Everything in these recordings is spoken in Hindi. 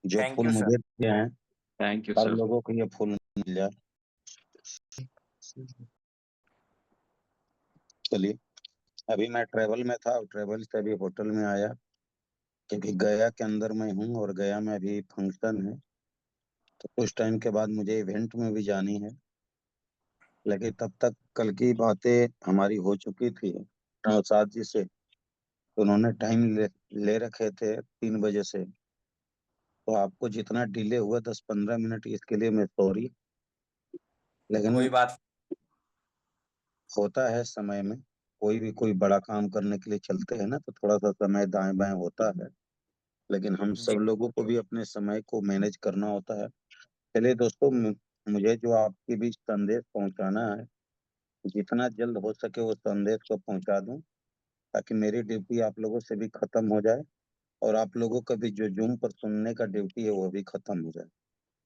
जो थैंक फूल यू सर। मुझे दिए हैं थैंक यू हर सर। लोगों को ये फूल मिल जाए। चलिए, अभी मैं ट्रेवल में था और ट्रेवल से अभी होटल में आया, क्योंकि गया के अंदर मैं हूँ और गया में अभी फंक्शन है, तो कुछ टाइम के बाद मुझे इवेंट में भी जानी है। लेकिन तब तक कल की बातें हमारी हो चुकी थी नौशाद जी से, तो उन्होंने टाइम ले रखे थे 3 बजे से। तो आपको जितना डिले हुआ 10-15 मिनट, इसके लिए मैं सॉरी। लेकिन कोई बात। होता है समय में, कोई बड़ा काम करने के लिए चलते हैं ना, तो थोड़ा सा समय दाएं बाएं होता है। लेकिन हम सब जी लोगों को भी अपने समय को मैनेज करना होता है। चलिए दोस्तों, मुझे जो आपके बीच संदेश पहुंचाना है, जितना जल्द हो सके वो संदेश को पहुंचा दूं, ताकि मेरी ड्यूटी आप लोगों से भी खत्म हो जाए और आप लोगों का भी जो जूम पर सुनने का ड्यूटी है वो भी खत्म हो जाए।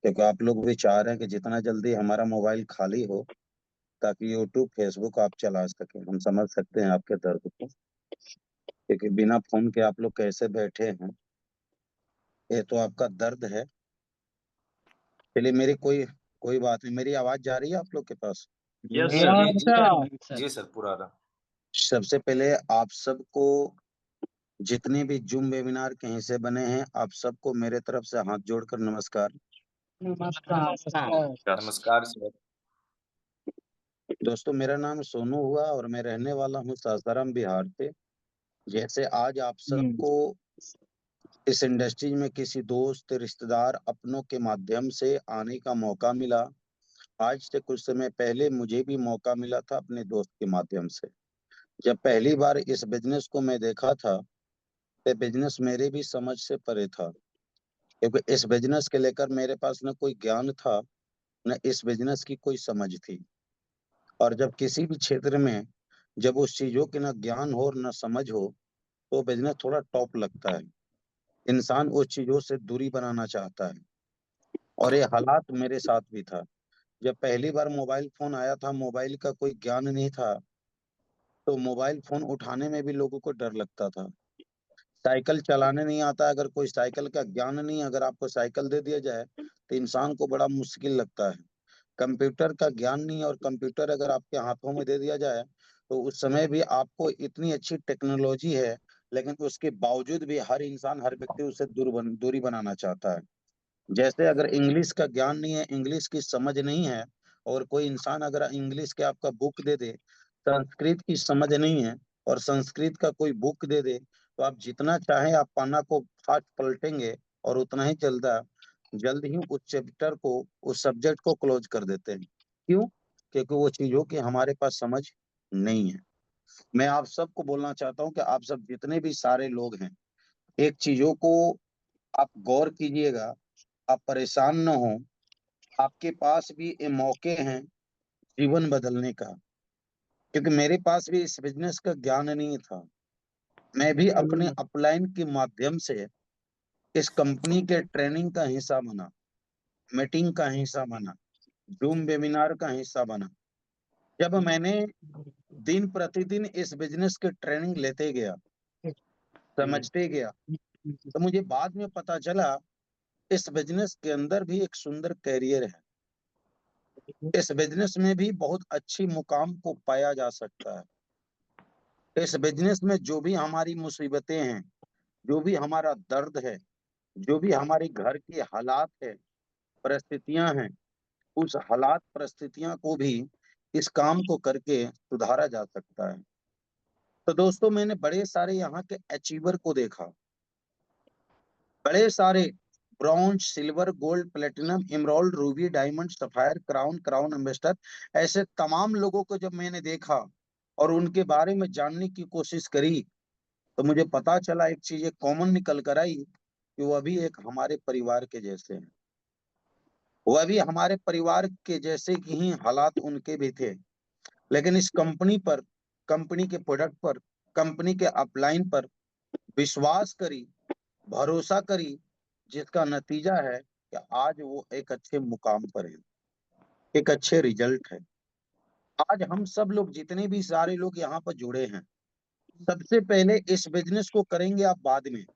क्योंकि आप लोग भी चाह रहे हैं कि जितना जल्दी हमारा मोबाइल खाली हो, ताकि यूट्यूब फेसबुक आप चला सकें। हम समझ सकते हैं आपके दर्द को, क्योंकि बिना फोन के आप लोग कैसे बैठे हैं, ये तो आपका दर्द है। चलिए, मेरी कोई कोई बात नहीं। मेरी आवाज जा रही है आप लोग के पास? यस जी सर। जी सर, पूरा रहा। सबसे पहले आप सबको, जितने भी जूम वेबिनार के हिस्से बने हैं, आप सबको मेरे तरफ से हाथ जोड़कर नमस्कार। नमस्कार सर। दोस्तों, मेरा नाम सोनू हुआ और मैं रहने वाला हूँ सासाराम, बिहार से। जैसे आज आप सबको इस इंडस्ट्री में किसी दोस्त, रिश्तेदार, अपनों के माध्यम से आने का मौका मिला, आज से कुछ समय पहले मुझे भी मौका मिला था अपने दोस्त के माध्यम से। जब पहली बार इस बिजनेस को मैं देखा था, तो बिजनेस मेरे भी समझ से परे था, क्योंकि इस बिजनेस के लेकर मेरे पास न कोई ज्ञान था, न इस बिजनेस की कोई समझ थी। और जब किसी भी क्षेत्र में जब उस चीजों के न ज्ञान हो और न समझ हो, तो बिजनेस थोड़ा टॉप लगता है। इंसान उस चीजों से दूरी बनाना चाहता है, और ये हालात मेरे साथ भी था। जब पहली बार मोबाइल फोन आया था, मोबाइल का कोई ज्ञान नहीं था, तो मोबाइल फोन उठाने में भी लोगों को डर लगता था। साइकिल चलाने नहीं आता, अगर कोई साइकिल का ज्ञान नहीं, अगर आपको साइकिल दे दिया जाए तो इंसान को बड़ा मुश्किल लगता है। कंप्यूटर का ज्ञान नहीं, और कंप्यूटर अगर आपके हाथों में दे दिया जाए, तो उस समय भी आपको इतनी अच्छी टेक्नोलॉजी है, लेकिन उसके बावजूद भी हर इंसान, हर व्यक्ति उससे दूरी बनाना चाहता है। जैसे अगर इंग्लिश का ज्ञान नहीं है, इंग्लिश की समझ नहीं है, और कोई इंसान अगर इंग्लिश के आपका बुक दे दे, संस्कृत की समझ नहीं है और संस्कृत का कोई बुक दे दे, तो आप जितना चाहें आप पन्ना को फास्ट पलटेंगे और उतना ही जल्द ही उस चैप्टर को, उस सब्जेक्ट को क्लोज कर देते हैं। क्यों? क्योंकि वो चीजों की हमारे पास समझ नहीं है। मैं आप सबको बोलना चाहता हूँ कि आप सब जितने भी सारे लोग हैं, एक चीजों को आप गौर कीजिएगा, आप परेशान न हो। आपके पास भी ये मौके हैं जीवन बदलने का, क्योंकि मेरे पास भी इस बिजनेस का ज्ञान नहीं था। मैं भी अपने अपलाइन के माध्यम से इस कंपनी के ट्रेनिंग का हिस्सा बना, मीटिंग का हिस्सा बना, जूम वेबिनार का हिस्सा बना। जब मैंने दिन प्रतिदिन इस बिजनेस के ट्रेनिंग लेते गया, समझते गया, तो मुझे बाद में पता चला इस बिजनेस के अंदर भी एक सुंदर कैरियर है। इस बिजनेस में भी बहुत अच्छी मुकाम को पाया जा सकता है। इस बिजनेस में जो भी हमारी मुसीबतें हैं, जो भी हमारा दर्द है, जो भी हमारी घर की हालात है, परिस्थितियां हैं, उस हालात परिस्थितियां को भी इस काम को करके सुधारा जा सकता है। तो दोस्तों, मैंने बड़े सारे यहाँ के अचीवर को देखा, बड़े सारे bronze, silver, gold, platinum, emerald, Ruby, diamond, sapphire, crown, crown ambassador, ऐसे तमाम लोगों को जब मैंने देखा और उनके बारे में जानने की कोशिश करी, तो मुझे पता चला एक चीज कॉमन निकल कर आई, कि वह भी एक हमारे परिवार के जैसे हैं। वह भी हमारे परिवार के जैसे की ही हालात उनके भी थे। लेकिन इस कंपनी पर, कंपनी के प्रोडक्ट पर, कंपनी के अपलाइन पर विश्वास करी, भरोसा करी, जिसका नतीजा है कि आज वो एक अच्छे मुकाम पर है, एक अच्छे रिजल्ट है। आज हम सब लोग, जितने भी सारे लोग यहाँ पर जुड़े हैं, सबसे पहले इस बिजनेस को करेंगे आप बाद में।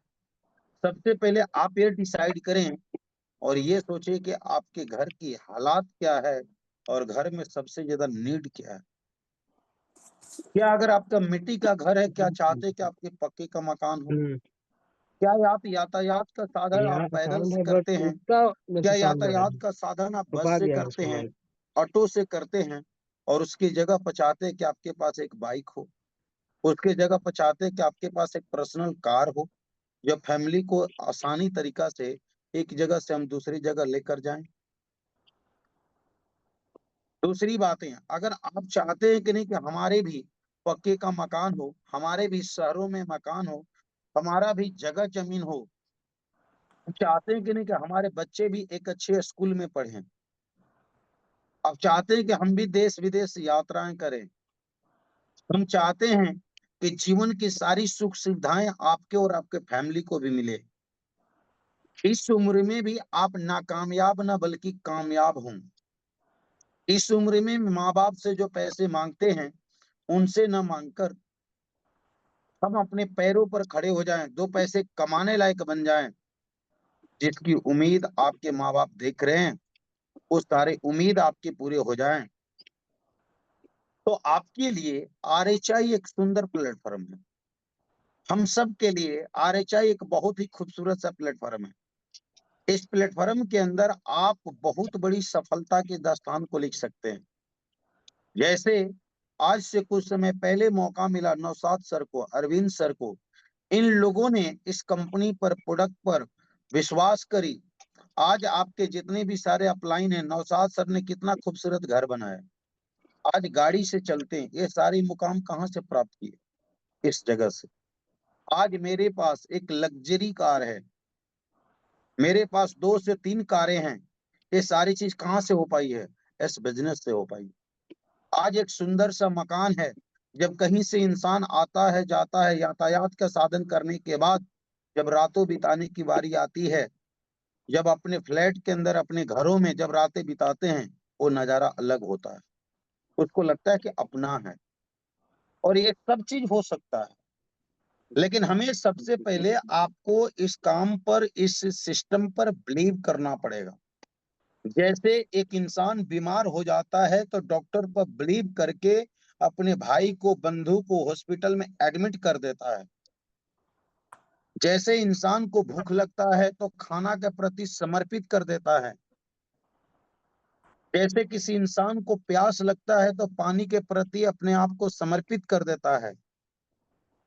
सबसे पहले आप ये डिसाइड करें और ये सोचिए कि आपके घर की हालात क्या है और घर में सबसे ज़्यादा नीड क्या है? क्या अगर आपका मिट्टी का घर है, क्या चाहते हैं कि आपके पक्के का मकान हो? हुँ। क्या आप यातायात का साधन आप यहाँ पैदल साउंड से है बट करते हैं? उसका में क्या से साउंड आ रहा यातायात है। का साधन आप बस छुपा से दिया है करते उसका हैं, माइक। ऑटो से करते हैं और उसकी जगह पर चाहते हैं कि आपके पास एक बाइक हो? उसकी जगह पर चाहते हैं कि आपके पास एक पर्सनल कार हो, जो फैमिली को आसानी तरीका से एक जगह से हम दूसरी जगह लेकर जाएँ? दूसरी बातें, अगर आप चाहते हैं कि नहीं कि हमारे भी पक्के का मकान हो, हमारे भी शहरों में मकान हो, हमारा भी जगह ज़मीन हो, चाहते हैं कि नहीं कि हमारे बच्चे भी एक अच्छे स्कूल में पढ़ें। आप चाहते हैं कि हम भी देश-विदेश यात्राएँ करें। हम चाहते हैं कि जीवन की सारी सुख-सुविधाएँ आपके और आपके फैमिली को भी मिले। इस उम्र में भी आप नाकामयाब ना बल्कि कामयाब हों। इस उम्र में माँ-बाप से जो पैसे माँगते हैं, उनसे ना माँगकर हम अपने पैरों पर खड़े हो जाएँ, 2 पैसे कमाने लायक बन जाएँ, जिसकी उम्मीद आपके माँ-बाप देख रहे हैं, वो सारे उम्मीद आपके पूरे हो जाएँ। तो आपके लिए आरएचआई एक सुंदर प्लेटफ़ॉर्म है। हम सब के लिए आरएचआई एक बहुत ही खूबसूरत सा प्लेटफ़ॉर्म है। इस प्लेटफ़ॉर्म के अंदर आप बहुत बड़ी सफलता के दास्तान को लिख सकते हैं। जैसे आज से कुछ समय पहले मौका मिला नौशाद सर को, अरविंद सर को, इन लोगों ने इस कंपनी पर, प्रोडक्ट पर विश्वास करी। आज आपके जितने भी सारे अपलाइन हैं, नौशाद सर ने कितना खूबसूरत घर बनाया। आज गाड़ी से चलते हैं, ये सारे मुकाम कहाँ से प्राप्त किए? इस जगह से। आज मेरे पास एक लग्ज़री कार है, मेरे पास 2 से 3 कारें हैं। ये सारी चीज़ कहाँ से हो पाई है? इस बिज़नेस से हो पाई। आज एक सुंदर सा मकान है, जब कहीं से इंसान आता है, जाता है, यातायात का साधन करने के बाद, जब रातों बिताने की बारी आती है, जब अपने फ्लैट के अंदर, अपने घरों में जब रातें बिताते हैं, वो नज़ारा अलग होता है। उसको लगता है कि अपना है और ये सब चीज़ हो सकता है। लेकिन हमें सबसे पहले आपको इस काम पर, इस सिस्टम पर बिलीव करना पड़ेगा। जैसे एक इंसान बीमार हो जाता है तो डॉक्टर पर बिलीव करके अपने भाई को, बंधु को हॉस्पिटल में एडमिट कर देता है। जैसे इंसान को भूख लगता है तो खाना के प्रति समर्पित कर देता है। जैसे किसी इंसान को प्यास लगता है तो पानी के प्रति अपने आप को समर्पित कर देता है।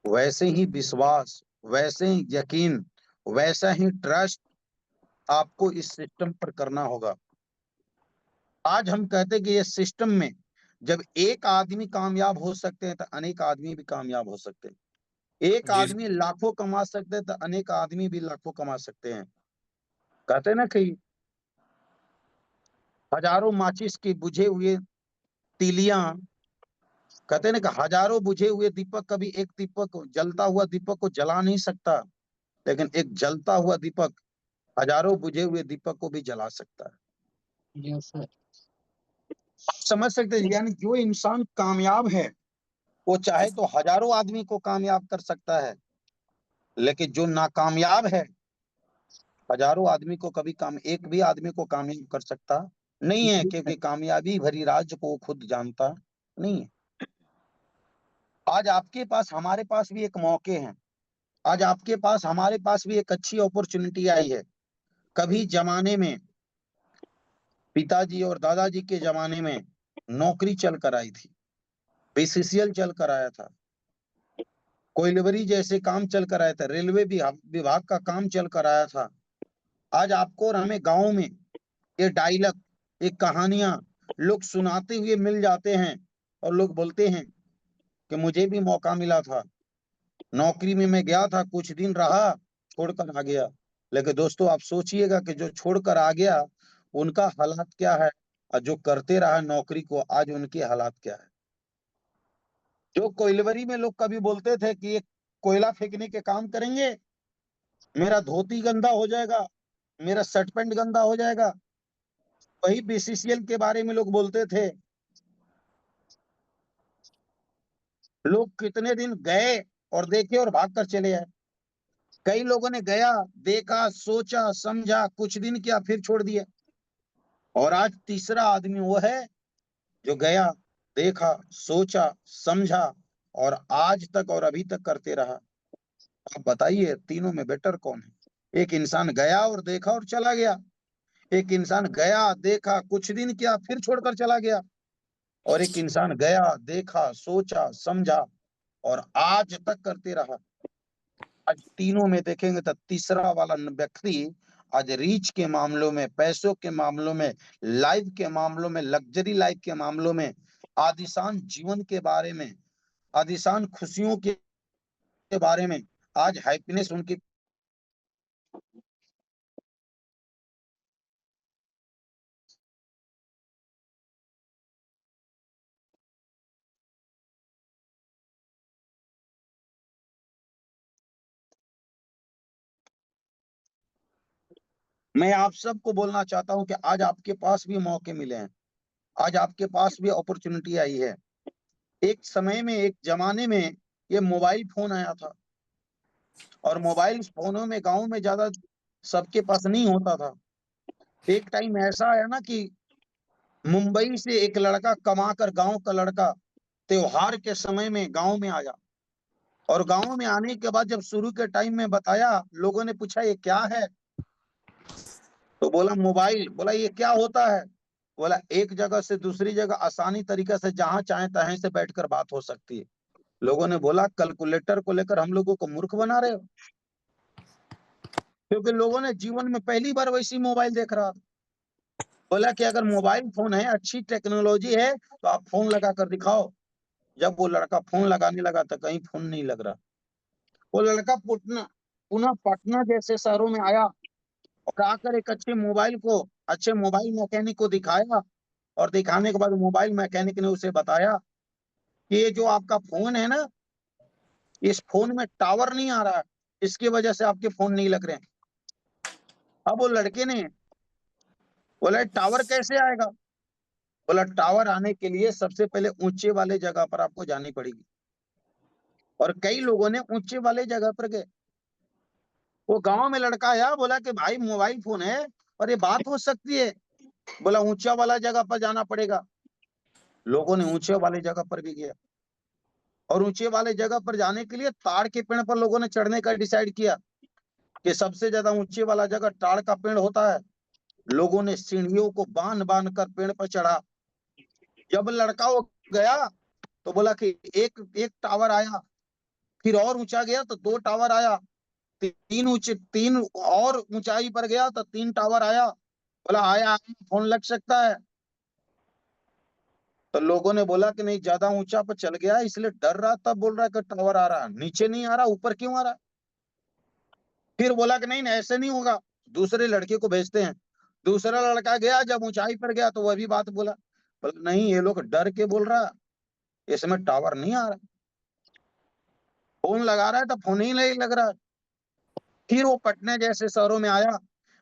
वैसे ही विश्वास, वैसे ही यकीन, वैसा ही ट्रस्ट आपको इस सिस्टम पर करना होगा। आज हम कहते हैं कि ये सिस्टम में जब एक आदमी कामयाब हो सकते हैं तो अनेक आदमी भी कामयाब हो सकते हैं। एक जी, आदमी लाखों कमा सकते हैं तो अनेक आदमी भी लाखों कमा सकते हैं। कहते हैं ना कि हजारों माचिस की बुझे हुए तीलियां, कहते हैं ना कि हजारों बुझे हुए दीपक, कभी एक दीपक, जलता हुआ दीपक को जला नहीं सकता, लेकिन एक जलता हुआ दीपक हजारों बुझे हुए दीपक को भी जला सकता है। Yes sir. आप समझ सकते हैं, यानी जो इंसान कामयाब है वो चाहे तो हजारों आदमी को कामयाब कर सकता है, लेकिन जो नाकामयाब है, हजारों आदमी को कभी काम एक भी आदमी को कामयाब कर सकता नहीं है, क्योंकि कामयाबी भरी राज को वो खुद जानता नहीं है। आज आपके पास, हमारे पास भी एक मौके हैं। आज आपके पास, हमारे पास भी एक अच्छी अपॉर्च्युनिटी आई है। कभी ज़माने में पिताजी और दादाजी के ज़माने में नौकरी चल कर आई थी, बीसीसीएल चल कर आया था, कोयलवरी जैसे काम चल कर आया था, रेलवे विभाग का काम चल कर आया था। आज आपको और हमें गाँव में ये डायलॉग, ये कहानियाँ लोग सुनाते हुए मिल जाते हैं और लोग बोलते हैं कि मुझे भी मौका मिला था। नौकरी में मैं गया था, कुछ दिन रहा, छोड़कर आ गया। लेकिन दोस्तों आप सोचिएगा कि जो छोड़कर आ गया, उनका हालात क्या है और जो करते रहा नौकरी को, आज उनके हालात क्या है। जो कोइलवरी में लोग कभी बोलते थे कि ये कोयला फेंकने के काम करेंगे, मेरा धोती गंदा हो जाएगा, मेरा शर्ट पैंट गंदा हो जाएगा। वही बीसीसीएल के बारे में लोग बोलते थे। लोग कितने दिन गए और देखे और भाग कर चले आए। कई लोगों ने गया, देखा, सोचा, समझा, कुछ दिन किया, फिर छोड़ दिया। और आज तीसरा आदमी वो है जो गया, देखा, सोचा, समझा और आज तक और अभी तक करते रहा। आप बताइए तीनों में बेटर कौन है? एक इंसान गया और देखा और चला गया, एक इंसान गया, देखा, कुछ दिन किया, फिर छोड़कर चला गया, और एक इंसान गया, देखा, सोचा, समझा और आज तक करते रहा। आज तीनों में देखेंगे तो तीसरा वाला व्यक्ति आज रीच के मामलों में, पैसों के मामलों में, लाइफ के मामलों में, लग्जरी लाइफ के मामलों में, आलीशान जीवन के बारे में, आलीशान खुशियों के बारे में, आज हैप्पीनेस उनकी। मैं आप सबको बोलना चाहता हूं कि आज आपके पास भी मौके मिले हैं, आज आपके पास भी अपॉर्चुनिटी आई है। एक समय में, एक जमाने में ये मोबाइल फोन आया था, और मोबाइल फोनों में गांव में ज्यादा सबके पास नहीं होता था। एक टाइम ऐसा आया ना कि मुंबई से एक लड़का कमाकर, गांव का लड़का, त्योहार के समय में गांव में आया, और गांव में आने के बाद जब शुरू के टाइम में बताया, लोगों ने पूछा ये क्या है, तो बोला मोबाइल। बोला ये क्या होता है? बोला एक जगह से दूसरी जगह आसानी तरीके से जहां चाहे तहीं से बैठकर बात हो सकती है। लोगों ने बोला कैलकुलेटर को लेकर हम लोगों को मूर्ख बना रहे हो, क्योंकि लोगों ने जीवन में पहली बार वैसी मोबाइल देख रहा था। बोला कि अगर मोबाइल फोन है, अच्छी टेक्नोलॉजी है, तो आप फोन लगा कर दिखाओ। जब वो लड़का फोन लगाने लगा तो कहीं फोन नहीं लग रहा। वो लड़का पुनः पुनः पटना जैसे शहरों में आया, और आकर एक अच्छे मोबाइल मैकेनिक को दिखाया, और दिखाने के बाद मोबाइल मैकेनिक ने उसे बताया कि ये जो आपका फोन है ना, इस फोन में टावर नहीं आ रहा है, इसकी वजह से आपके फोन नहीं लग रहे हैं। अब वो लड़के ने बोला टावर कैसे आएगा? बोला टावर आने के लिए सबसे पहले ऊंचे वाले जगह पर आपको जानी पड़ेगी। और कई लोगों ने ऊंचे वाले जगह पर गए। वो गांव में लड़का आया, बोला कि भाई मोबाइल फोन है और ये बात हो सकती है। बोला ऊंचा वाला जगह पर जाना पड़ेगा। लोगों ने ऊंचे वाले जगह पर भी गया, और ऊंचे वाले जगह पर जाने के लिए ताड़ के पेड़ पर लोगों ने चढ़ने का डिसाइड किया कि सबसे ज्यादा ऊंचे वाला जगह ताड़ का पेड़ होता है। लोगों ने सीढ़ियों को बांध बांध कर पेड़ पर चढ़ा। जब लड़का वो गया तो बोला कि एक एक टावर आया, फिर और ऊंचा गया तो दो टावर आया, तीन और ऊंचाई पर गया तो तीन टावर आया। बोला आया फोन लग सकता है। तो लोगों ने बोला कि नहीं, ज्यादा ऊंचा पर चल गया इसलिए डर रहा, तब बोल रहा है कि टावर आ रहा है, नीचे नहीं आ रहा, ऊपर क्यों आ रहा है? फिर बोला कि नहीं नहीं, ऐसे नहीं होगा, दूसरे लड़के को भेजते हैं। दूसरा लड़का गया, जब ऊंचाई पर गया तो वह भी बात बोला। बोला नहीं, ये लोग डर के बोल रहा, इसमें टावर नहीं आ रहा, फोन लगा रहा है तो फोन ही नहीं लग रहा। फिर वो पटना जैसे शहरों में आया,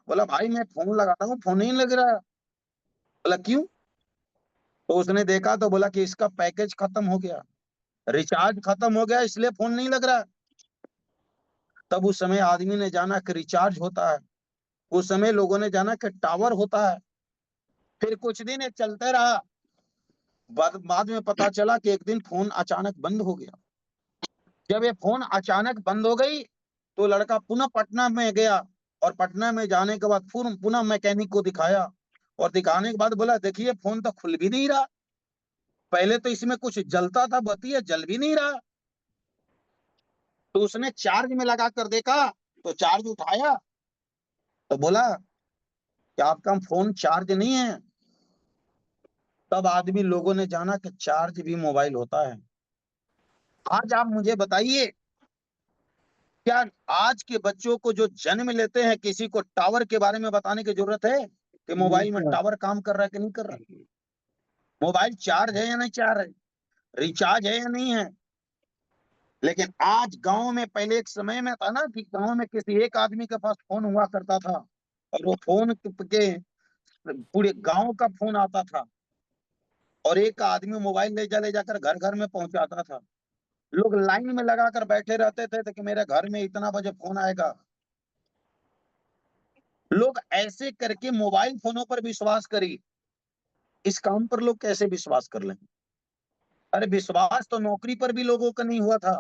बोला भाई मैं फोन लगाता हूँ, फोन ही नहीं लग रहा। बोला क्यों? तो उसने देखा तो बोला कि इसका पैकेज खत्म हो गया, रिचार्ज खत्म हो गया, इसलिए फोन नहीं लग रहा। तब उस समय आदमी ने जाना कि रिचार्ज होता है, उस समय लोगों ने जाना कि टावर होता है। फिर कुछ दिन ये चलते रहा। बाद में पता चला कि एक दिन फोन अचानक बंद हो गया। जब ये फोन अचानक बंद हो गई तो लड़का पुनः पटना में गया, और पटना में जाने के बाद पुनः मैकेनिक को दिखाया, और दिखाने के बाद बोला देखिए फोन तो खुल भी नहीं रहा, पहले तो इसमें कुछ जलता था, बत्ती है जल भी नहीं रहा। तो उसने चार्ज में लगा कर देखा, तो चार्ज उठाया तो बोला कि आपका फोन चार्ज नहीं है। तब आदमी लोगों ने जाना कि चार्ज भी मोबाइल होता है। आज आप मुझे बताइए, क्या आज के बच्चों को जो जन्म लेते हैं, किसी को टावर के बारे में बताने की जरूरत है कि मोबाइल में टावर काम कर रहा है कि नहीं कर रहा? मोबाइल चार्ज है या नहीं चार्ज है, रिचार्ज है या नहीं है? लेकिन आज गांव में, पहले एक समय में था ना कि गांव में किसी एक आदमी के पास फोन हुआ करता था, और वो फोन के पूरे गांव का फोन आता था, और एक आदमी मोबाइल ले जाकर घर घर में पहुंचाता था। लोग लाइन में लगाकर बैठे रहते थे कि मेरे घर में इतना बजे फोन आएगा। लोग ऐसे करके मोबाइल फोनों पर विश्वास करी। इस काम पर लोग कैसे विश्वास कर लें? अरे विश्वास तो नौकरी पर भी लोगों का नहीं हुआ था।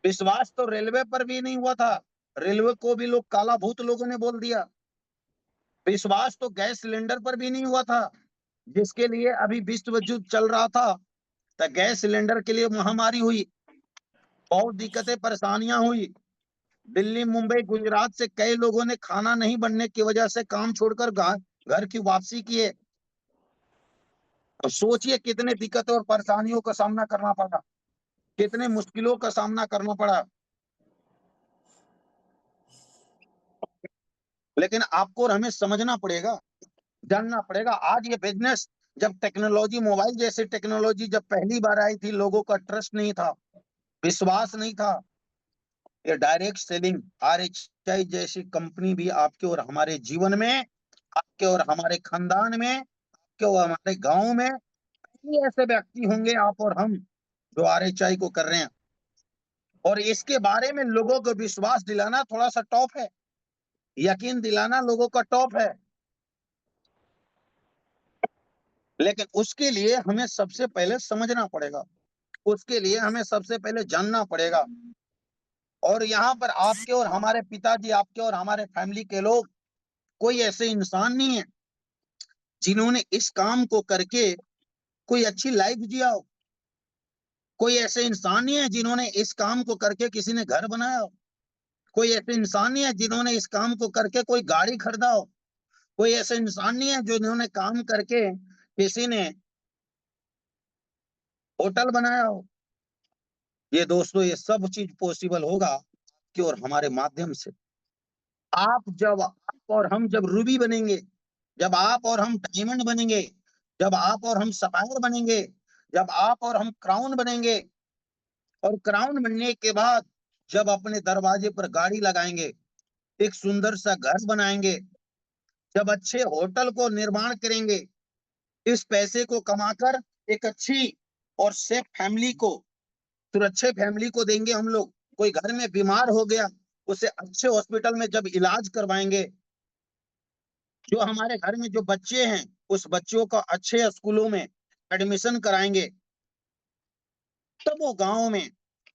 विश्वास तो रेलवे पर भी नहीं हुआ था। रेलवे को भी लोग काला भूत लोगों ने बोल दिया। विश्वास तो गैस सिलेंडर पर भी नहीं हुआ था, जिसके लिए अभी विश्व युद्ध चल रहा था। तो गैस सिलेंडर के लिए महामारी हुई, बहुत दिक्कतें परेशानियां हुई। दिल्ली, मुंबई, गुजरात से कई लोगों ने खाना नहीं बनने की वजह से काम छोड़कर घर की वापसी किए। अब सोचिए कितने दिक्कतों और परेशानियों का सामना करना पड़ा, कितने मुश्किलों का सामना करना पड़ा। लेकिन आपको और हमें समझना पड़ेगा, जानना पड़ेगा। आज ये बिजनेस, जब टेक्नोलॉजी, मोबाइल जैसी टेक्नोलॉजी जब पहली बार आई थी, लोगों का ट्रस्ट नहीं था, विश्वास नहीं था। ये डायरेक्ट सेलिंग आरएचआई जैसी कंपनी भी आपके और हमारे जीवन में, आपके और हमारे खानदान में, आपके और हमारे गांव में कई ऐसे व्यक्ति होंगे, आप और हम, जो आरएचआई को कर रहे हैं। और इसके बारे में लोगों को विश्वास दिलाना थोड़ा सा टॉप है, यकीन दिलाना लोगों का टॉप है। लेकिन उसके लिए हमें सबसे पहले समझना पड़ेगा, उसके लिए हमें सबसे पहले जानना पड़ेगा। और यहाँ पर आपके और हमारे पिताजी, आपके और हमारे फैमिली के लोग, कोई ऐसे इंसान नहीं है जिन्होंने इस काम को करके कोई अच्छी लाइफ जिया हो। कोई ऐसे इंसान नहीं है जिन्होंने इस काम को करके किसी ने घर बनाया हो। कोई ऐसे इंसान नहीं है जिन्होंने इस काम को करके कोई गाड़ी खरीदा हो। कोई ऐसे इंसान नहीं है जिन्होंने काम करके किसी ने होटल बनाया हो। ये दोस्तों, ये सब चीज पॉसिबल होगा कि और हमारे माध्यम से। आप और हम जब रूबी बनेंगे, जब आप और हम डायमंड बनेंगे, जब आप और हम सफायर बनेंगे, जब आप और हम क्राउन बनेंगे, और क्राउन बनने के बाद जब अपने दरवाजे पर गाड़ी लगाएंगे, एक सुंदर सा घर बनाएंगे, जब अच्छे होटल को निर्माण करेंगे, इस पैसे को कमाकर एक अच्छी और सेफ फैमिली को, सुरक्षित फैमिली को देंगे हम लोग। कोई घर में बीमार हो गया, उसे अच्छे हॉस्पिटल में जब इलाज करवाएंगे, जो हमारे घर में जो बच्चे हैं, उस बच्चों को अच्छे स्कूलों में एडमिशन कराएंगे, तब वो गांव में,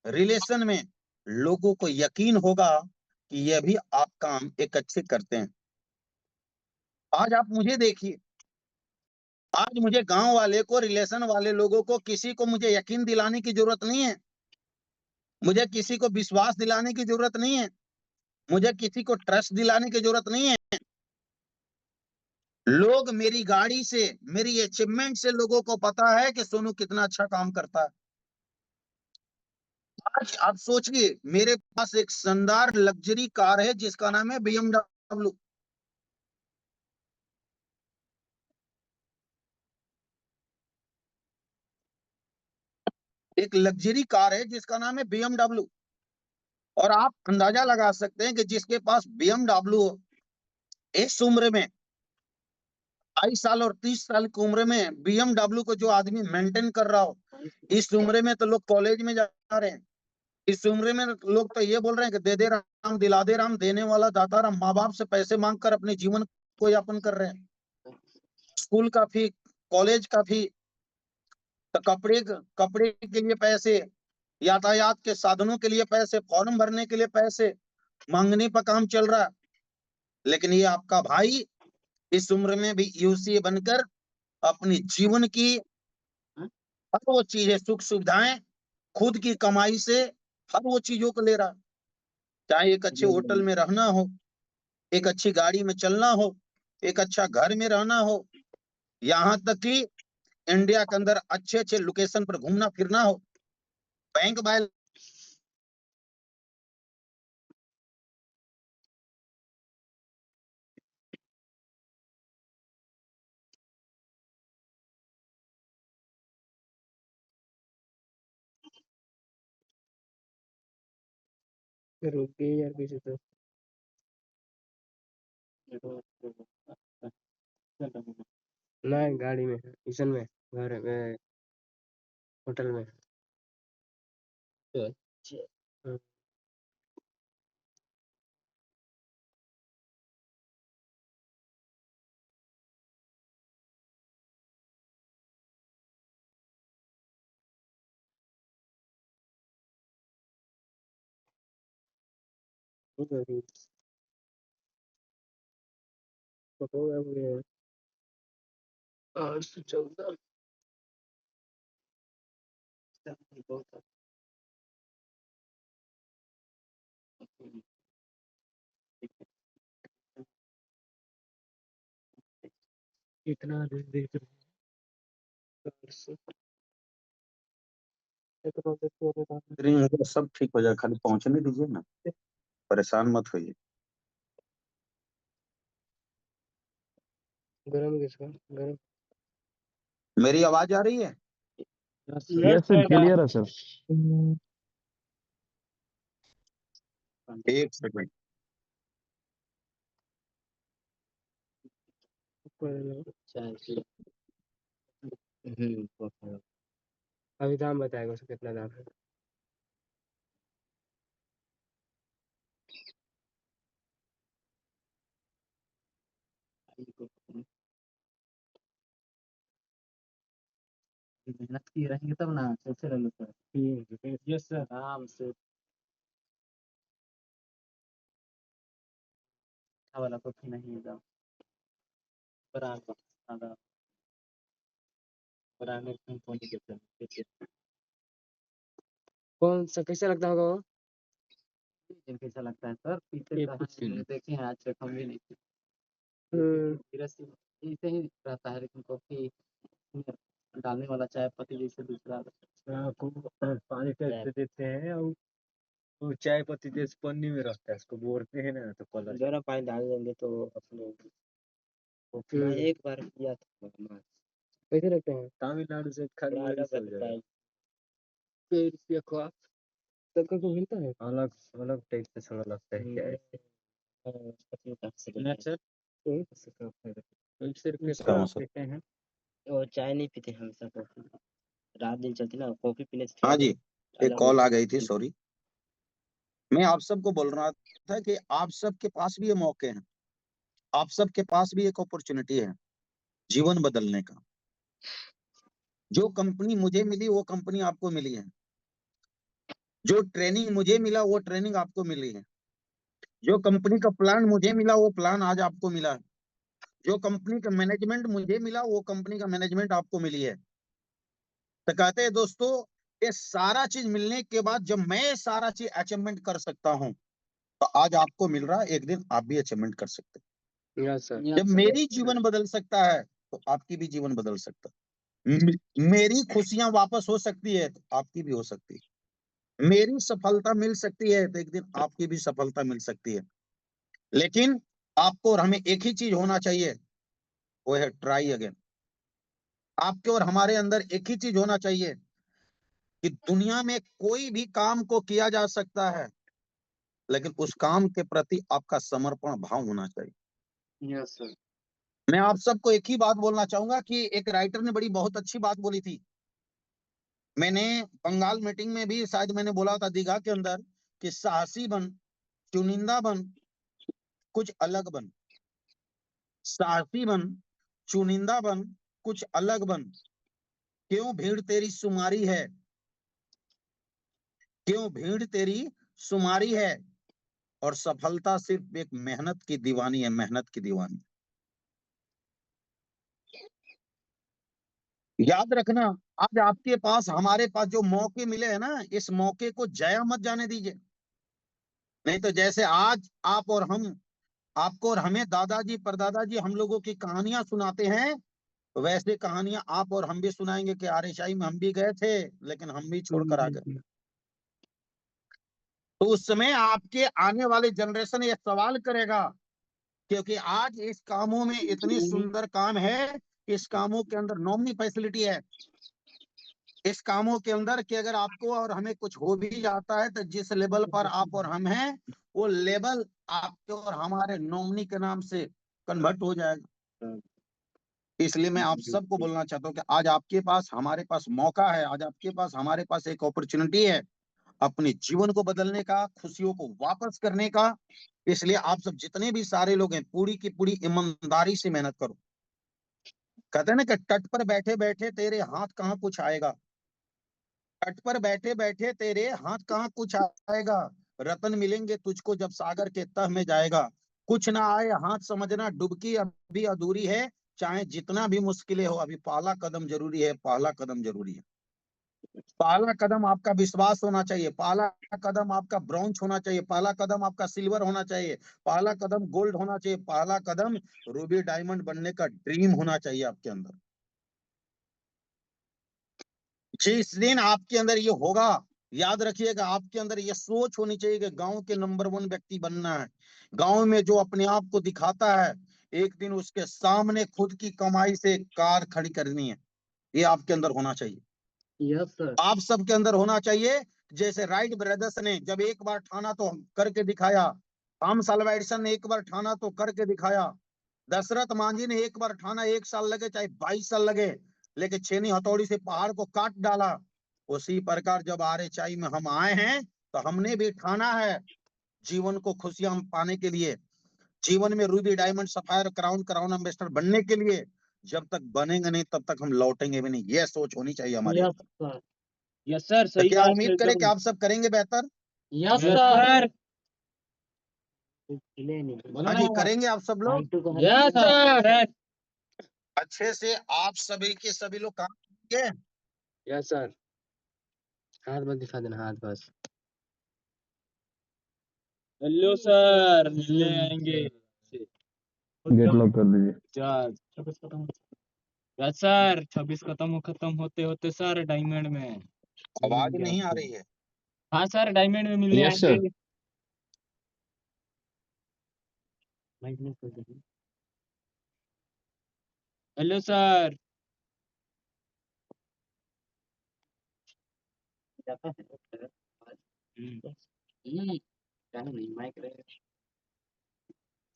रिलेशन में लोगों को यकीन होगा कि ये भी आप काम एक अच्छे करते हैं। आज आप मुझे देखिए, आज मुझे गांव वाले को, रिलेशन वाले लोगों को, किसी को मुझे यकीन दिलाने की जरूरत नहीं है। मुझे किसी को विश्वास दिलाने की जरूरत नहीं है। मुझे किसी को ट्रस्ट दिलाने की जरूरत नहीं है। लोग मेरी गाड़ी से, मेरी अचीवमेंट से लोगों को पता है कि सोनू कितना अच्छा काम करता है। आज आप सोचिए, मेरे पास एक शानदार लग्जरी कार है जिसका नाम है बीएमडब्ल्यू। एक लग्जरी कार है जिसका नाम है बीएमडब्ल्यू। और आप अंदाजा लगा सकते हैं कि जिसके पास बीएमडब्ल्यू इस उम्र में, 22 साल और 30 साल की उम्र में बीएमडब्ल्यू को जो आदमी मेंटेन कर रहा हो, इस उम्र में तो लोग कॉलेज में जा रहे हैं। इस उम्र में लोग तो ये बोल रहे हैं कि दे दे राम, दिला दे राम, देने वाला दाता राम। माँ बाप से पैसे मांग कर अपने जीवन को यापन कर रहे हैं। स्कूल का फी, कॉलेज का फी, तो कपड़े के लिए पैसे, यातायात के साधनों के लिए पैसे, फॉर्म भरने के लिए पैसे मांगने पर काम चल रहा है। लेकिन ये आपका भाई इस उम्र में भी यूसीए बनकर अपनी जीवन की हर वो चीजें, सुख सुविधाएं खुद की कमाई से हर वो चीजों को ले रहा। चाहे एक अच्छे होटल में रहना हो, एक अच्छी गाड़ी में चलना हो, एक अच्छा घर में रहना हो, यहाँ तक कि इंडिया के अंदर अच्छे अच्छे लोकेशन पर घूमना फिरना हो, बैंक बैलेंस। रुक गई यार पीछे तो। ना गाड़ी में, किचन में, घर में, होटल में। अच्छा। हाँ। होगा 814 कितना देख रहे हैं सब ठीक हो जाए, खाली पहुंचने दीजिए ना, परेशान मत होइए। गरम किसका गरम मेरी आवाज आ रही है? यस सर, क्लियर है सर। एक सेकंड। अभी दाम बताएगा उसका कितना दाम है। मेहनत की रहेंगे तब ना, कैसे रहेंगे सर? यस सर, आराम से। अच्छा वाला कॉफी नहीं होगा, ब्रांड ब्रांडेड कंपनी के सर। कौन सा कैसा लगता होगा वो? कैसा लगता है सर? पीछे देखे हैं, आज तक हम भी नहीं ऐसे ही रहता है, लेकिन कॉफी डालने वाला चाय पत्ती जैसे दूसरा को पानी टाइप से देते हैं और वो चाय पत्ती जैसे पन्नी में रहता है, इसको बोलते हैं ना, तो कलर जरा पानी डाल देंगे तो अपने मैं एक बार किया था। कैसे लगते हैं? तमिलनाडु से खाली यही सब जगह रुपया का सबका को मिलता है। अलग अलग टाइप से थोड़ा लगता है चाय। देते हैं और चाय नहीं पीते हमेशा, कॉफी रात दिन चलती ना, कॉफी पीने से हाँ जी, एक कॉल आ गई थी, सॉरी। मैं आप सबको बोल रहा था कि आप सबके पास भी ये मौके हैं, आप सबके पास भी एक अपॉर्चुनिटी है जीवन बदलने का। जो कंपनी मुझे मिली वो कंपनी आपको मिली है, जो ट्रेनिंग मुझे मिला वो ट्रेनिंग आपको मिली है, जो कंपनी का प्लान मुझे मिला वो प्लान आज आपको मिला है, जो कंपनी का मैनेजमेंट मुझे मिला वो कंपनी का मैनेजमेंट आपको मिली है। तो कहते हैं दोस्तों, ये सारा चीज मिलने के बाद जब मैं सारा चीज अचीवमेंट कर सकता हूं, तो आज आपको मिल रहा है, एक दिन आप भी अचीवमेंट कर सकते हैं। Yes sir. जब मेरी जीवन बदल सकता है तो आपकी भी जीवन बदल सकता है। मेरी खुशियां वापस हो सकती है तो आपकी भी हो सकती है। मेरी सफलता मिल सकती है तो एक दिन आपकी भी सफलता मिल सकती है। लेकिन आपको और हमें एक ही चीज होना चाहिए, वो है ट्राई अगेन। आपके और हमारे अंदर एक ही चीज होना चाहिए कि दुनिया में कोई भी काम को किया जा सकता है, लेकिन उस काम के प्रति आपका समर्पण भाव होना चाहिए। Yes sir. मैं आप सबको एक ही बात बोलना चाहूंगा कि एक राइटर ने बड़ी बहुत अच्छी बात बोली थी। मैंने बंगाल मीटिंग में भी शायद मैंने बोला था दीघा के अंदर कि साहसी बन, चुनिंदा बन, कुछ अलग बन। साहसी बन, चुनिंदा बन, कुछ अलग बन। क्यों भीड़ तेरी सुमारी है, क्यों भीड़ तेरी सुमारी है, और सफलता सिर्फ एक मेहनत की दीवानी है, मेहनत की दीवानी। याद रखना, आज आपके पास हमारे पास जो मौके मिले हैं ना, इस मौके को जाया मत जाने दीजिए। नहीं तो जैसे आज आप और हम, आपको और हमें दादाजी परदादाजी हम लोगों की कहानियां सुनाते हैं, वैसे कहानियां आप और हम भी सुनाएंगे कि आरएसआई में हम भी गए थे लेकिन हम भी छोड़कर आ गए। तो उस समय आपके आने वाले जनरेशन ये सवाल करेगा, क्योंकि आज इस कामों में इतनी सुंदर काम है, इस कामों के अंदर नॉमिनी फैसिलिटी है, इस कामों के अंदर कि अगर आपको और हमें कुछ हो भी जाता है तो जिस लेवल पर आप और हम हैं, वो लेवल आपके और हमारे नॉमिनी के नाम से कन्वर्ट हो जाएगा। इसलिए मैं आप सबको बोलना चाहता हूँ कि आज आपके पास हमारे पास मौका है, आज आपके पास हमारे पास एक अपॉर्चुनिटी है। अपने जीवन को बदलने का, खुशियों को वापस करने का। इसलिए आप सब जितने भी सारे लोग हैं, पूरी की पूरी ईमानदारी से मेहनत करो। कहते हैं ना कि तट पर बैठे बैठे तेरे हाथ कहाँ कुछ आएगा, तट पर बैठे बैठे तेरे हाथ कहाँ कुछ आएगा, रतन मिलेंगे तुझको जब सागर के तह में जाएगा। कुछ ना आए हाथ समझना डुबकी अभी अधूरी है, चाहे जितना भी मुश्किलें हो अभी पहला कदम जरूरी है, पहला कदम जरूरी है। पहला कदम आपका विश्वास होना चाहिए, पहला कदम आपका ब्रॉन्ज होना चाहिए, पहला कदम आपका सिल्वर होना चाहिए, पहला कदम गोल्ड होना चाहिए, पहला कदम रूबी डायमंड बनने का ड्रीम होना चाहिए आपके अंदर। जिस दिन आपके अंदर ये होगा, याद रखिएगा, आपके अंदर ये सोच होनी चाहिए कि गांव के नंबर 1 व्यक्ति बनना है। गांव में जो अपने आप को दिखाता है, एक दिन उसके सामने खुद की कमाई से कार खड़ी करनी है। ये आपके अंदर होना चाहिए, यस सर। आप सबके अंदर होना चाहिए। जैसे राइट ब्रदर्स ने जब एक बार ठाना तो करके दिखाया, थॉमस अल्वा एडिसन ने एक बार ठाना तो करके दिखाया, दशरथ मांझी ने एक बार ठाना, 1 साल लगे चाहे 22 साल लगे, लेकिन छेनी हथौड़ी से पहाड़ को काट डाला। उसी प्रकार जब RHI में हम आए हैं तो हमने भी ठाना है जीवन को खुशियां पाने के लिए, जीवन में Ruby diamond sapphire crown crown ambassador बनने के लिए। जब तक बनेंगे नहीं तब तक हम लौटेंगे भी नहीं, यह सोच होनी चाहिए हमारी। Yes sir. यस सर, तो सही क्या बात उम्मीद है करें कि एकदम। आप सब करेंगे बेहतर? Yes yes sir. सर, हाँ जी, करेंगे आप सब लोग। यस सर, अच्छे से आप सभी के सभी लोग काम करेंगे। Yes sir. हाथ बस दिखा देना, हाथ बस। हेलो सर, मिलने आएंगे। गेट लॉक कर दीजिए। यस सर, 26 खत्म होते होते सर डायमंड में आवाज मिलेंगे नहीं आ आपको। रही है। हाँ सर, डायमंड में मिलने यस सर। आएंगे। Hello sir.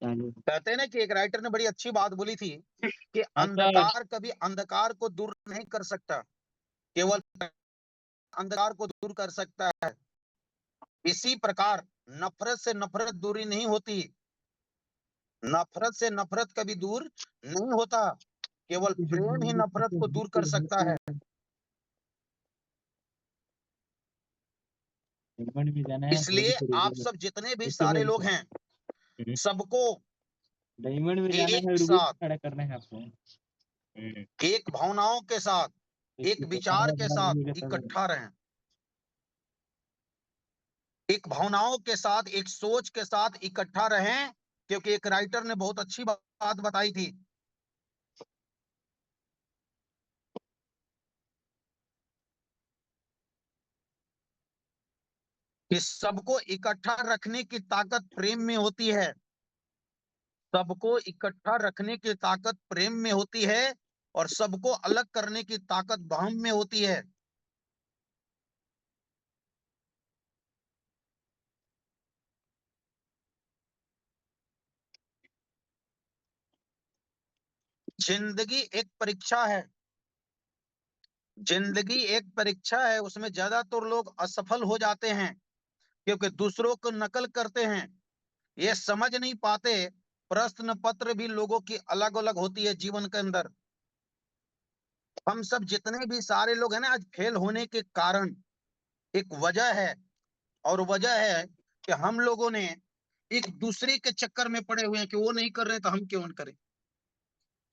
कहते हैं ना कि एक राइटर ने बड़ी अच्छी बात बोली थी कि हाँ सर। अंधकार कभी अंधकार को दूर नहीं कर सकता, केवल अंधकार को दूर कर सकता है। इसी प्रकार नफरत से नफरत दूरी नहीं होती, नफरत से नफरत कभी दूर नहीं होता, केवल प्रेम ही नफरत को दूर कर सकता है। डायमंड में जाना है, इसलिए आप सब जितने भी सारे लोग हैं, सबको डायमंड में जाना है, एक रूबी साथ, खड़ा करना है आपको। एक भावनाओं के साथ, एक विचार के साथ इकट्ठा रहें, एक भावनाओं के साथ, एक सोच के साथ इकट्ठा रहें। क्योंकि एक राइटर ने बहुत अच्छी बात बताई थी, कि सबको इकट्ठा रखने की ताकत प्रेम में होती है, सबको इकट्ठा रखने की ताकत प्रेम में होती है, और सबको अलग करने की ताकत बहम में होती है। जिंदगी एक परीक्षा है, जिंदगी एक परीक्षा है, उसमें ज्यादातर लोग असफल हो जाते हैं क्योंकि दूसरों को नकल करते हैं, ये समझ नहीं पाते प्रश्न पत्र भी लोगों की अलग अलग होती है जीवन के अंदर। हम सब जितने भी सारे लोग हैं ना, आज फेल होने के कारण एक वजह है, और वजह है कि हम लोगों ने एक दूसरे के चक्कर में पड़े हुए हैं कि वो नहीं कर रहे तो हम क्यों न करें।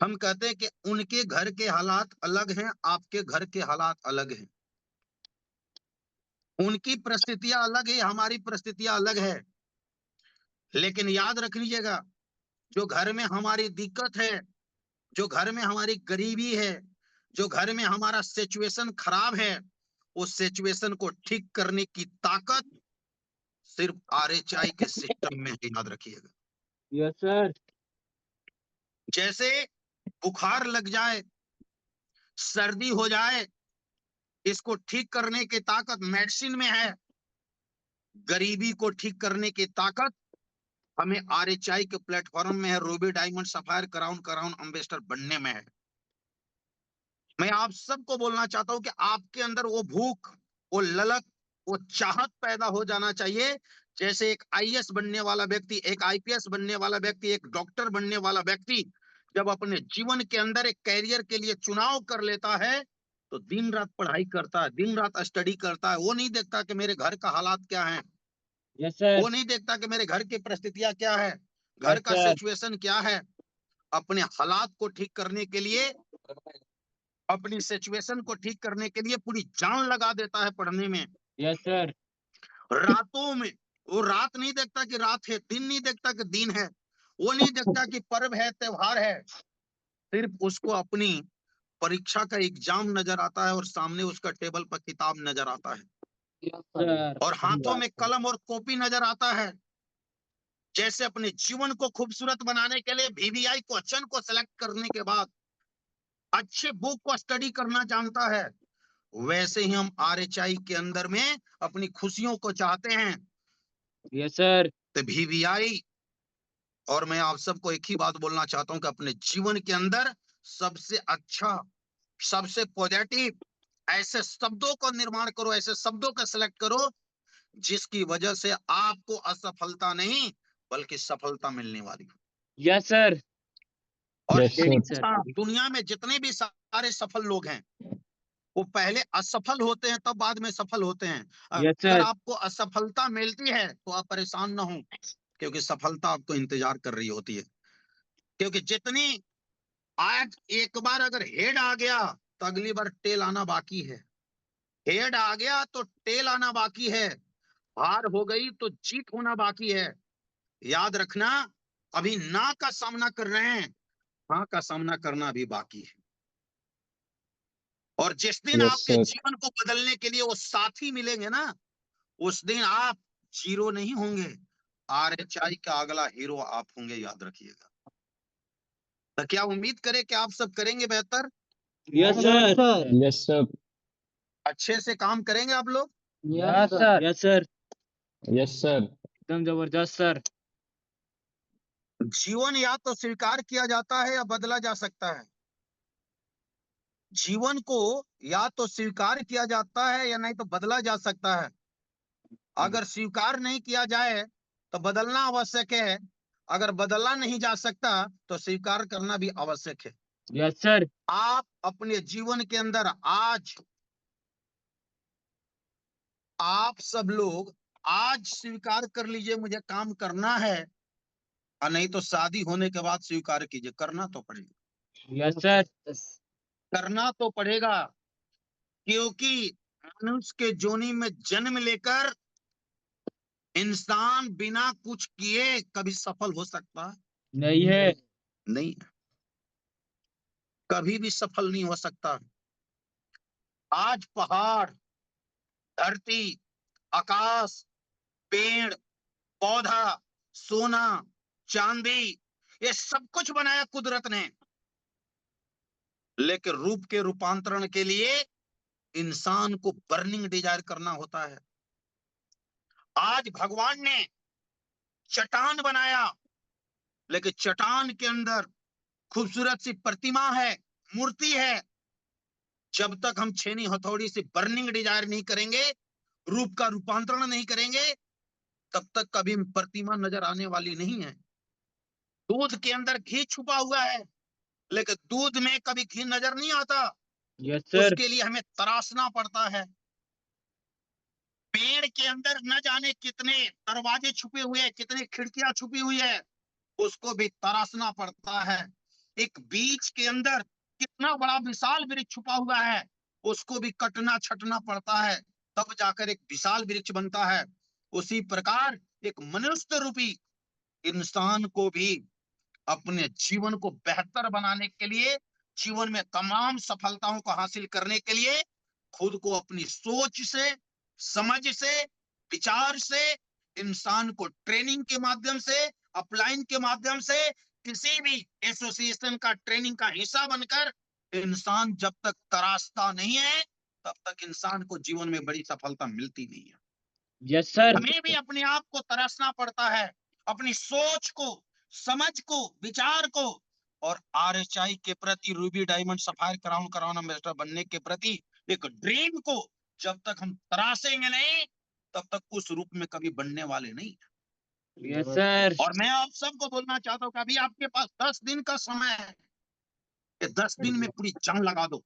हम कहते हैं कि उनके घर के हालात अलग हैं, आपके घर के हालात अलग हैं, उनकी परिस्थितियां अलग है, हमारी परिस्थितियां अलग है। लेकिन याद रख लीजिएगा, जो घर में हमारी दिक्कत है, जो घर में हमारी गरीबी है, जो घर में हमारा सिचुएशन खराब है, उस सिचुएशन को ठीक करने की ताकत सिर्फ RHI के सिस्टम में है, याद रखिएगा। Yes sir. जैसे बुखार लग जाए, सर्दी हो जाए, इसको ठीक करने की ताकत मेडिसिन में है, गरीबी को ठीक करने की ताकत हमें RHI के प्लेटफॉर्म में है, Ruby diamond sapphire crown crown ambassador बनने में है। मैं आप सबको बोलना चाहता हूं कि आपके अंदर वो भूख, वो ललक, वो चाहत पैदा हो जाना चाहिए। जैसे एक आईएएस बनने वाला व्यक्ति, एक आईपीएस बनने वाला व्यक्ति, एक डॉक्टर बनने वाला व्यक्ति जब अपने जीवन के अंदर एक कैरियर के लिए चुनाव कर लेता है तो दिन रात पढ़ाई करता है, दिन रात स्टडी करता है। वो नहीं देखता कि मेरे घर का हालात क्या है, यस सर। वो नहीं देखता कि मेरे घर की परिस्थितियां क्या है, घर यस का सर। सिचुएशन क्या है। अपने हालात को ठीक करने के लिए, अपनी सिचुएशन को ठीक करने के लिए पूरी जान लगा देता है पढ़ने में। Yes sir. रातों में वो रात नहीं देखता कि रात है, दिन नहीं देखता कि दिन है, वो नहीं देखता कि पर्व है, त्योहार है। सिर्फ उसको अपनी परीक्षा का एग्जाम नजर आता है और सामने उसका टेबल पर किताब नजर आता है यस सर। और हाथों में कलम और कॉपी नजर आता है। जैसे अपने जीवन को खूबसूरत बनाने के लिए VVI क्वेश्चन को सिलेक्ट करने के बाद अच्छे बुक को स्टडी करना जानता है, वैसे ही हम RHI के अंदर में अपनी खुशियों को चाहते हैं। Yes sir. तो VVI, और मैं आप सबको एक ही बात बोलना चाहता हूं कि अपने जीवन के अंदर सबसे अच्छा, सबसे पॉजिटिव ऐसे शब्दों का निर्माण करो, ऐसे शब्दों का सिलेक्ट करो जिसकी वजह से आपको असफलता नहीं बल्कि सफलता मिलने वाली हो। Yes sir. और Yes, sir. दुनिया में जितने भी सारे सफल लोग हैं वो पहले असफल होते हैं तब बाद में सफल होते हैं। यस अगर सर। आपको असफलता मिलती है तो आप परेशान ना हो, क्योंकि सफलता आपको इंतजार कर रही होती है। क्योंकि जितनी आज एक बार अगर हेड आ गया तो अगली बार टेल आना बाकी है, हेड आ गया तो टेल आना बाकी है, हार हो गई तो जीत होना बाकी है। याद रखना, अभी ना का सामना कर रहे हैं, हाँ का सामना करना भी बाकी है। और जिस दिन Yes, आपके sir. जीवन को बदलने के लिए वो साथी मिलेंगे ना, उस दिन आप जीरो नहीं होंगे, RHI का अगला हीरो आप होंगे, याद रखिएगा। तो क्या उम्मीद करें कि आप सब करेंगे बेहतर, यस सर। Yes, sir. अच्छे से काम करेंगे आप लोग। Yes sir. Yes sir. Yes, sir. एकदम जबरदस्त सर। जीवन या तो स्वीकार किया जाता है या बदला जा सकता है। जीवन को या तो स्वीकार किया जाता है या नहीं तो बदला जा सकता है। अगर स्वीकार नहीं किया जाए तो बदलना आवश्यक है, अगर बदलना नहीं जा सकता तो स्वीकार करना भी आवश्यक है। Yes sir. आप अपने जीवन के अंदर आज, आप सब लोग आज स्वीकार कर लीजिए मुझे काम करना है, और नहीं तो शादी होने के बाद स्वीकार कीजिए, करना तो पड़ेगा। Yes sir. करना तो पड़ेगा, क्योंकि मनुष्य के जोनी में जन्म लेकर इंसान बिना कुछ किए कभी सफल हो सकता है? नहीं है। नहीं, कभी भी सफल नहीं हो सकता। आज पहाड़, धरती, आकाश, पेड़ पौधा, सोना, चांदी, ये सब कुछ बनाया कुदरत ने, लेकिन रूप के रूपांतरण के लिए इंसान को बर्निंग डिजायर करना होता है। आज भगवान ने चट्टान बनाया, लेकिन चट्टान के अंदर खूबसूरत सी प्रतिमा है, मूर्ति है। जब तक हम छेनी हथौड़ी से बर्निंग डिजायर नहीं करेंगे, रूप का रूपांतरण नहीं करेंगे, तब तक कभी प्रतिमा नजर आने वाली नहीं है। दूध के अंदर घी छुपा हुआ है, लेकिन दूध में कभी घी नजर नहीं आता, यस सर। उसके लिए हमें तराशना पड़ता है। पेड़ के अंदर न जाने कितने दरवाजे छुपे हुए हैं, कितनी खिड़कियां छुपी हुई है, उसको भी तराशना पड़ता है। एक बीज के अंदर कितना बड़ा विशाल वृक्ष छुपा हुआ है, उसको भी कटना छटना पड़ता है, तब जाकर एक विशाल वृक्ष बनता है। उसी प्रकार एक मनुष्य रूपी इंसान को भी अपने जीवन को बेहतर बनाने के लिए, जीवन में तमाम सफलताओं को हासिल करने के लिए खुद को अपनी सोच से, समझ से, विचार से, इंसान को ट्रेनिंग के माध्यम से, अपलाइन के माध्यम से, किसी भी एसोसिएशन का ट्रेनिंग का हिस्सा बनकर इंसान जब तक तराशता नहीं है तब तक इंसान को जीवन में बड़ी सफलता मिलती नहीं है। Yes sir. हमें भी अपने आप को तराशना पड़ता है, अपनी सोच को, समझ को, विचार को, और RHI के प्रति, रूबी डायमंड सफायर क्राउन बनने के प्रति एक ड्रीम को जब तक हम तरासेंगे नहीं तब तक उस रूप में कभी बनने वाले नहीं। Yes sir. और मैं आप सबको बोलना चाहता हूँ कि अभी आपके पास 10 दिन का समय है, ये 10 दिन में पूरी जान लगा दो।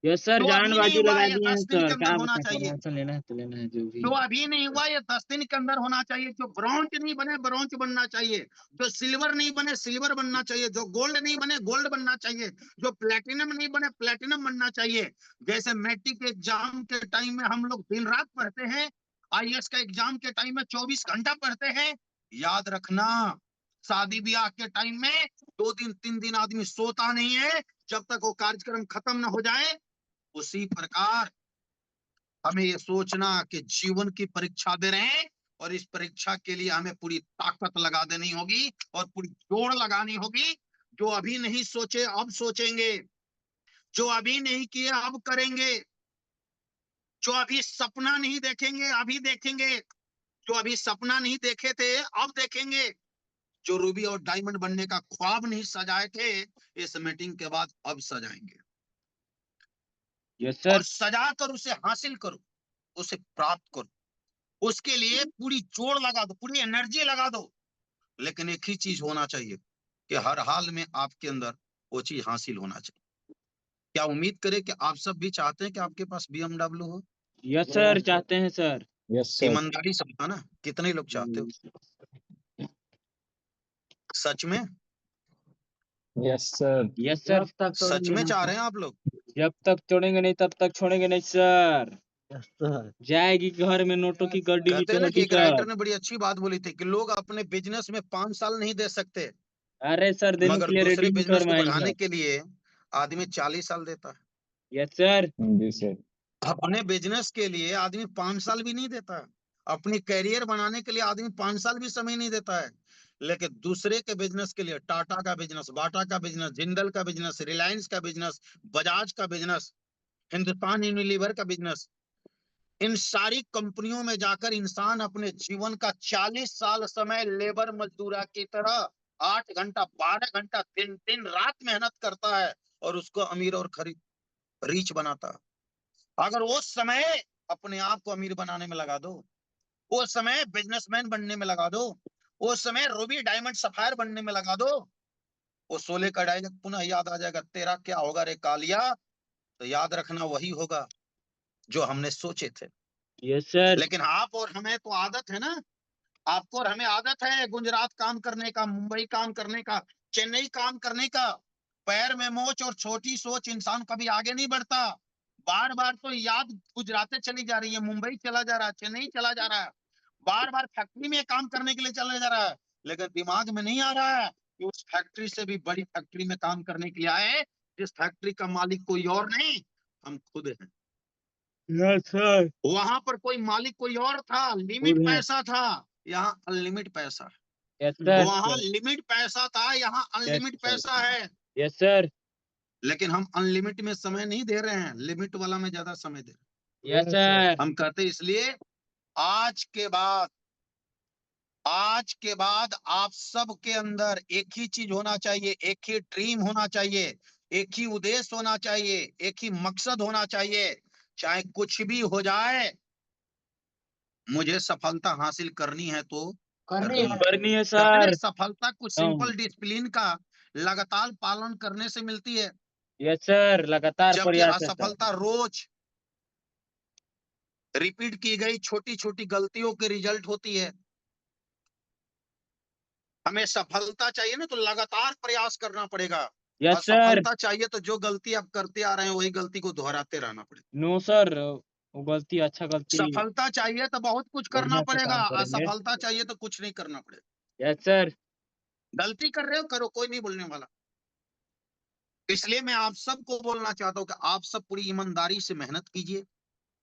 यस सर, जो जान अभी बाजू नहीं हुआ लगा ये दिए हैं 10 दिन सर, के अंदर क्या होना बताएं, चाहिए। प्रमोशन लेना है तो लेना है, जो भी। जो अभी नहीं हुआ ये 10 दिन के अंदर होना चाहिए। जो ब्रॉन्ज नहीं बने ब्रॉन्ज बनना चाहिए, जो सिल्वर नहीं बने सिल्वर बनना चाहिए, जो गोल्ड नहीं बने गोल्ड बनना चाहिए, जो प्लेटिनम नहीं बने प्लेटिनम बनना चाहिए। जैसे मैट्रिक एग्जाम के टाइम में हम लोग दिन रात पढ़ते हैं, आईएएस का एग्जाम के टाइम में 24 घंटा पढ़ते हैं। याद रखना, शादी ब्याह के टाइम में 2 दिन 3 दिन आदमी सोता नहीं है जब तक वो कार्यक्रम खत्म न हो जाए। उसी प्रकार हमें ये सोचना कि जीवन की परीक्षा दे रहे हैं और इस परीक्षा के लिए हमें पूरी ताकत लगा देनी होगी और पूरी जोड़ लगानी होगी। जो अभी नहीं सोचे अब सोचेंगे, जो अभी नहीं किए अब करेंगे, जो अभी सपना नहीं देखेंगे अभी देखेंगे, जो अभी सपना नहीं देखे थे अब देखेंगे, जो रूबी और डायमंड बनने का ख्वाब नहीं सजाए थे इस मीटिंग के बाद अब सजाएंगे। Yes sir. और सजा कर उसे हासिल करो, उसे प्राप्त करो। उसके लिए पूरी जोड़ लगा दो, पूरी एनर्जी लगा दो। लेकिन एक ही चीज होना चाहिए कि हर हाल में आपके अंदर वो चीज हासिल होना चाहिए। क्या उम्मीद करें कि आप सब भी चाहते हैं कि आपके पास BMW हो? यस सर, चाहते हैं सर। Yes sir. ईमानदारी से बताना कितने लोग चाहते हो सच में? Yes sir. Yes sir. सच में चाह रहे हैं आप लोग? जब तक छोड़ेंगे नहीं तब तक छोड़ेंगे नहीं सर। Yes sir. जाएगी घर में नोटों की गड्डी कहते हैं ना कि होगी एक राइटर सर। ने बड़ी अच्छी बात बोली थी कि लोग अपने बिजनेस में 5 साल नहीं दे सकते, अरे सर, देने मगर के लिए दूसरे रेडी हूँ बिजनेस सर को मैं बढ़ाने इधर। के लिए आदमी 40 साल देता है। Yes sir. जी सर। अपने बिजनेस के लिए आदमी 5 साल भी नहीं देता है, अपनी कैरियर बनाने के लिए आदमी 5 साल भी समय नहीं देता है। लेकिन दूसरे के बिजनेस के लिए, टाटा का बिजनेस, बाटा का बिजनेस, जिंदल का बिजनेस, रिलायंस का बिजनेस, बजाज का बिजनेस, हिंदुस्तान यूनिलीवर का बिजनेस, इन सारी कंपनियों में जाकर इंसान अपने जीवन का 40 साल समय लेबर मजदूरा की तरह 8 घंटा 12 घंटा दिन दिन रात मेहनत करता है और उसको अमीर और खरीद रीच बनाता है। अगर वो समय अपने आप को अमीर बनाने में लगा दो, वो समय बिजनेसमैन बनने में लगा दो, वो समय रूबी डायमंड सफायर बनने में लगा दो, वो शोले का डायलॉग पुनः याद आ जाएगा, तेरा क्या होगा रे कालिया। तो याद रखना वही होगा जो हमने सोचे थे। Yes sir. लेकिन आप और हमें तो आदत है ना, आपको और हमें आदत है गुजरात काम करने का, मुंबई काम करने का, चेन्नई काम करने का। पैर में मोच और छोटी सोच इंसान कभी आगे नहीं बढ़ता। बार बार तो याद गुजरात चली जा रही है, मुंबई चला जा रहा है, चेन्नई चला जा रहा है, बार बार फैक्ट्री में काम करने के लिए चला जा रहा है, लेकिन दिमाग में नहीं आ रहा है कि उस फैक्ट्री से भी बड़ी फैक्ट्री में काम करने के लिए आए, जिस फैक्ट्री का मालिक कोई और नहीं, हम खुद हैं। Yes sir. वहां पर कोई मालिक कोई और था, लिमिट खुद हैं। पैसा था, यहाँ अनलिमिट पैसा है। Yes sir. वहां लिमिट पैसा था, यहाँ अनलिमिट पैसा है। Yes sir. लेकिन हम अनलिमिट में समय नहीं दे रहे हैं, लिमिट वाला में ज्यादा समय दे रहे यस सर। हैं। हम कहते इसलिए आज के बाद आप सब के अंदर एक ही चीज होना चाहिए, एक ही ड्रीम होना चाहिए, एक ही उद्देश्य होना चाहिए, एक ही मकसद होना चाहिए। चाहे कुछ भी हो जाए, मुझे सफलता हासिल करनी है तो करनी है। करनी है कहते हैं सर। ना, सफलता कुछ सिंपल डिसिप्लिन का लगातार पालन करने से मिलती है, यस सर, लगातार जबकि प्रयास है सर। असफलता रोज रिपीट की गई छोटी छोटी गलतियों के रिजल्ट होती है। हमें सफलता चाहिए ना तो लगातार प्रयास करना पड़ेगा। Yes sir. असफलता चाहिए तो जो गलती आप करते आ रहे हैं वही गलती को दोहराते रहना पड़ेगा। नो सर, वो गलती अच्छा गलती सफलता चाहिए तो बहुत कुछ करना बढ़िया से पड़ेगा, काम करेंगे। असफलता चाहिए तो कुछ नहीं करना पड़ेगा। Yes sir. गलती कर रहे हो करो, कोई नहीं बोलने वाला। इसलिए मैं आप सबको बोलना चाहता हूँ कि आप सब पूरी ईमानदारी से मेहनत कीजिए,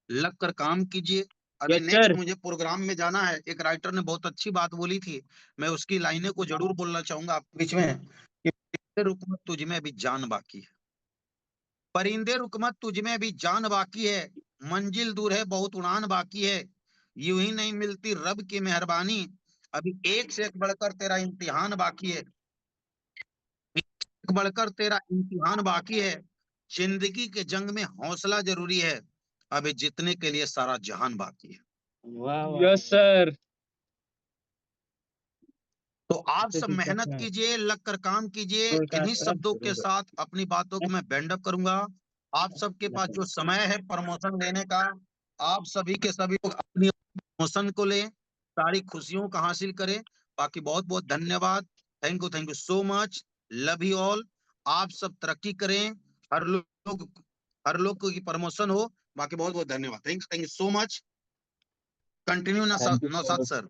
लग कर काम कीजिए। अभी यस नेक्स्ट सर। मुझे प्रोग्राम में जाना है। एक राइटर ने बहुत अच्छी बात बोली थी, मैं उसकी लाइनें को जरूर बोलना चाहूंगा आपके बीच में कि परिंदे रुक मत तुझ में भी जान बाकी है, परिंदे रुक मत तुझ में भी जान बाकी है, मंजिल दूर है बहुत उड़ान बाकी है, यूं ही नहीं मिलती रब की मेहरबानी, अभी एक से एक बढ़कर तेरा इम्तिहान बाकी है, एक बढ़कर तेरा इम्तिहान बाकी है, जिंदगी के जंग में हौसला जरूरी है, अभी जीतने के लिए सारा जहान बाकी है। वाह वाह यस सर। तो आप सब मेहनत कीजिए, लग कर काम कीजिए। इन्हीं शब्दों के साथ अपनी बातों को मैं बैंड अप करूंगा। आप सबके पास जो समय है प्रमोशन लेने का, आप सभी के सभी लोग अपनी प्रमोशन को लें, सारी खुशियों का हासिल करें। बाकी बहुत बहुत धन्यवाद। Thank you so much. Love you all. आप सब तरक्की करें, हर लोग की प्रमोशन हो। बाकी बहुत बहुत धन्यवाद। Thank you so much. Continue Thank you, Naushad sir. Sir.